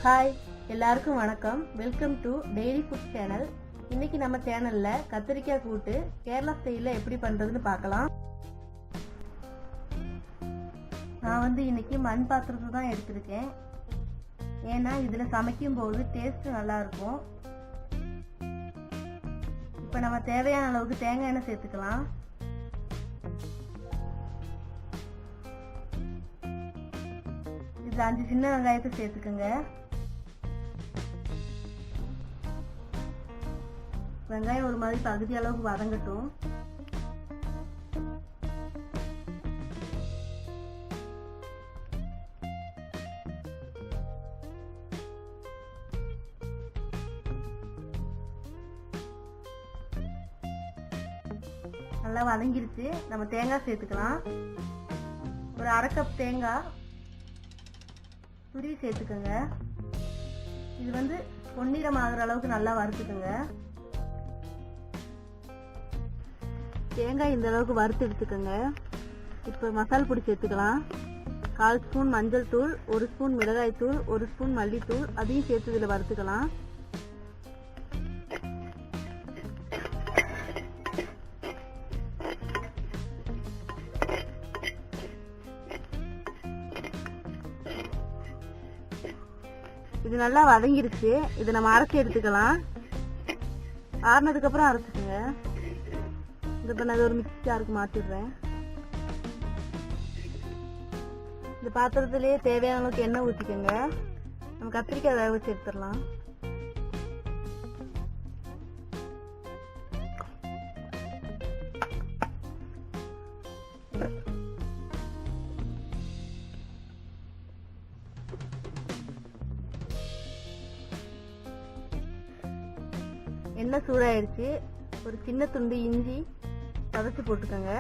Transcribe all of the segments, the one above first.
Hi, எல்லாருக்கும் வணக்கம். Welcome to daily food channel. இன்னைக்கு நம்ம சேனல்ல கத்திரிக்காய் கூட்டு கேரளா ஸ்டைல்ல எப்படி பண்றதுன்னு பார்க்கலாம். நான் இன்னைக்கு மண் பாத்திரத்தை தான் எடுத்திருக்கேன். ஏன்னா இதுல சமைக்கும் போது டேஸ்ட் நல்லா இருக்கும். இப்ப நம்ம தேவையான அளவுக்கு தேங்காய் எண்ணெய் சேர்த்துக்கலாம். இதுல 5 சின்ன வெங்காயத்தை சேர்த்துக்கோங்க. வெங்காயம் ஒரு மாதிரி பகுதி அளவுக்கு வதங்கட்டும். நல்லா வதங்கிருச்சு. நம்ம தேங்காய் சேர்த்துக்கலாம். ஒரு 1/2 கப் தேங்காய் துருவி சேர்த்துக்கோங்க. இது பொன்னிறம் ஆகுற அளவுக்கு நல்லா வறுத்துக்கோங்க. தேங்காய் இந்த அளவுக்கு வறுத்து எடுத்துக்கோங்க. இப்போ மசாலா பொடி சேர்த்துக்கலாம். 1/4 ஸ்பூன் மஞ்சள் தூள், 1 ஸ்பூன் மிளகாய் தூள், 1 ஸ்பூன் மல்லித்தூள், அதையும் சேர்த்து இதில் வறுத்துக்கலாம். இது நல்லா வதங்கிருச்சு. இதை நம்ம அரைச்சி எடுத்துக்கலாம். ஆறுனதுக்கு அப்புறம் அரைச்சிக்கோங்க. இப்போ நான் ஒரு மிக்ஸி ஜாருக்கு மாற்றிடுறேன். இந்த பாத்திரத்திலேயே தேவையான அளவுக்கு எண்ணெய் ஊற்றிக்கோங்க. நம்ம கத்திரிக்காய் வேக வச்சு எடுத்துடலாம். எண்ணெய் சூடாயிடுச்சு. ஒரு சின்ன துண்டு இஞ்சி பதச்சு போட்டுக்கோங்க.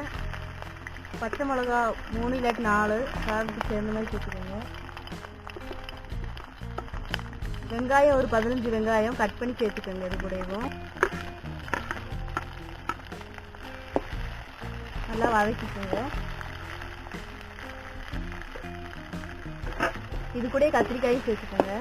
பச்சை மிளகா 3 இல்லாட்டி 4 காரத்துக்கு சேர்ந்த மாதிரி சேர்த்துக்கோங்க. வெங்காயம் ஒரு 15 வெங்காயம் கட் பண்ணி சேர்த்துக்கோங்க. இது கூடவும் நல்லா வதக்கிக்கோங்க. இது கூட கத்திரிக்காயும் சேர்த்துக்கோங்க.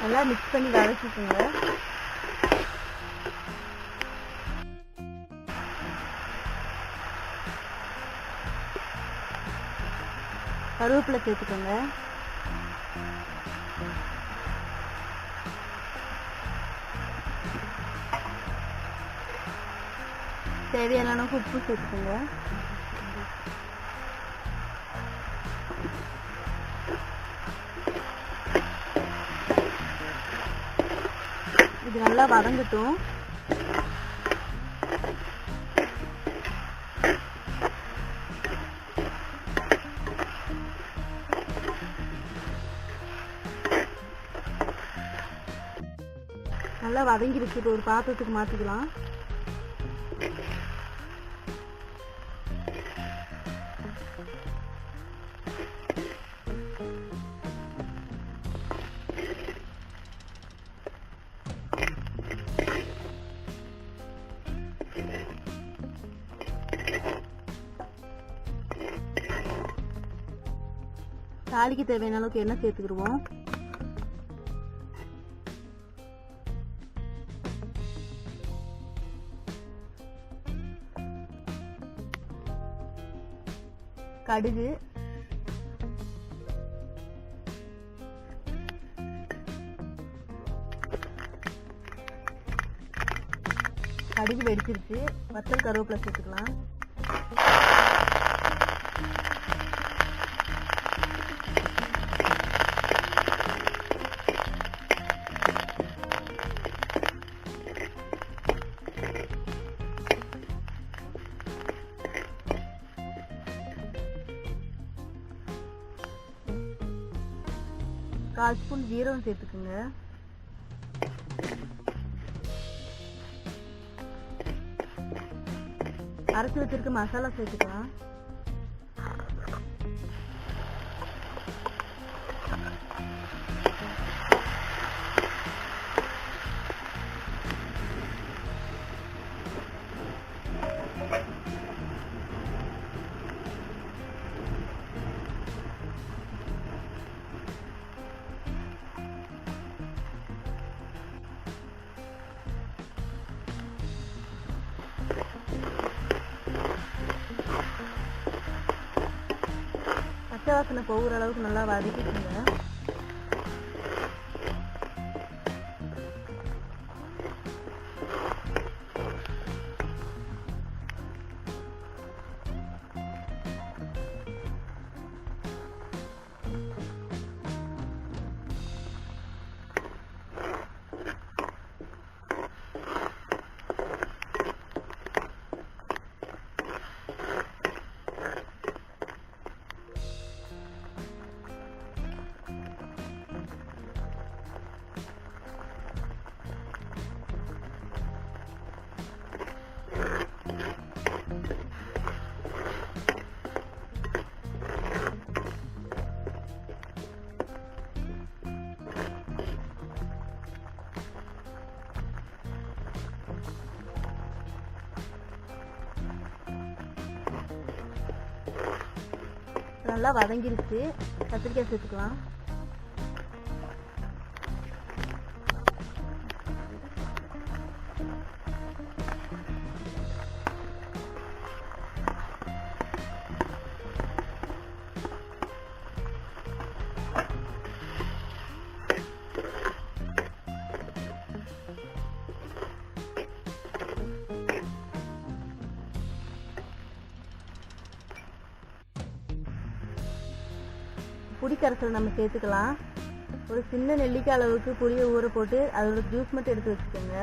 நல்லா மிக்ஸ் பண்ணி வதக்கிக்கோங்க. கருவேப்பிலை சேர்த்துக்கோங்க. தேவையான அளவுக்கு உப்பு சேர்த்துக்கோங்க. இது நல்லா வதங்கட்டும். நல்லா வதங்கிருச்சு. ஒரு பாத்திரத்துக்கு மாத்திக்கலாம். தாளிக்கு தேவையான அளவுக்கு எண்ணெய் சேர்த்துக்கிடுவோம். கடுகு, கடுகு வெடிச்சிருச்சு. வத்தல் கருவேப்பிலை சேர்த்துக்கலாம். 1/4 ஸ்பூன் ஜீரகம் சேர்த்துக்குங்க. அரைச்சி வச்சிருக்க மசாலா சேர்த்துக்கலாம். பச்சை வாசனை போகிற அளவுக்கு நல்லா வதக்கிட்டுங்க. நல்லா வதங்கிருச்சு. கத்திரிக்காய் சேர்த்துக்கலாம். புளி கரைசல் நம்ம சேர்த்துக்கலாம். ஒரு சின்ன நெல்லிக்காய் அளவுக்கு புளியை ஊற போட்டு அதோட ஜூஸ் மட்டும் எடுத்து வச்சுக்கோங்க.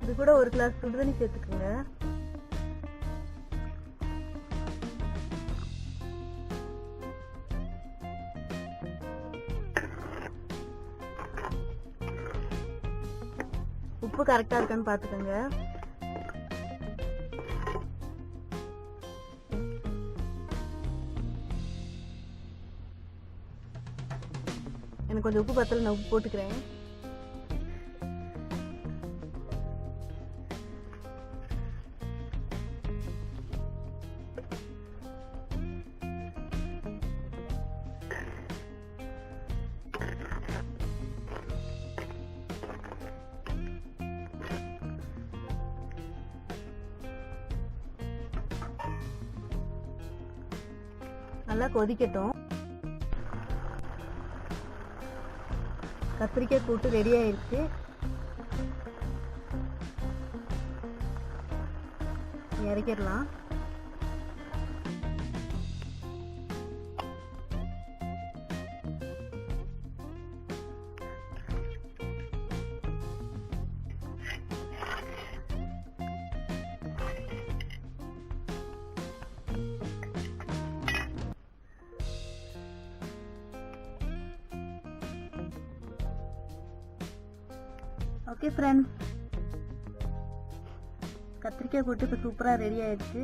இது கூட 1 கிளாஸ் சுடுதண்ணி சேர்த்துக்குங்க. உப்பு கரெக்டா இருக்கான்னு பாத்துக்கோங்க. எனக்கு கொஞ்சம் உப்பு பத்தல, நான் உப்பு போட்டுக்கிறேன். நல்லா கொதிக்கட்டும். கத்திரிக்காய் கூட்டு ரெடி ஆயிடுச்சு. இறக்கிடலாம். ஓகே ஃப்ரெண்ட்ஸ், கத்திரிக்காய் கூட்டு இப்போ சூப்பராக ரெடி ஆயிடுச்சு.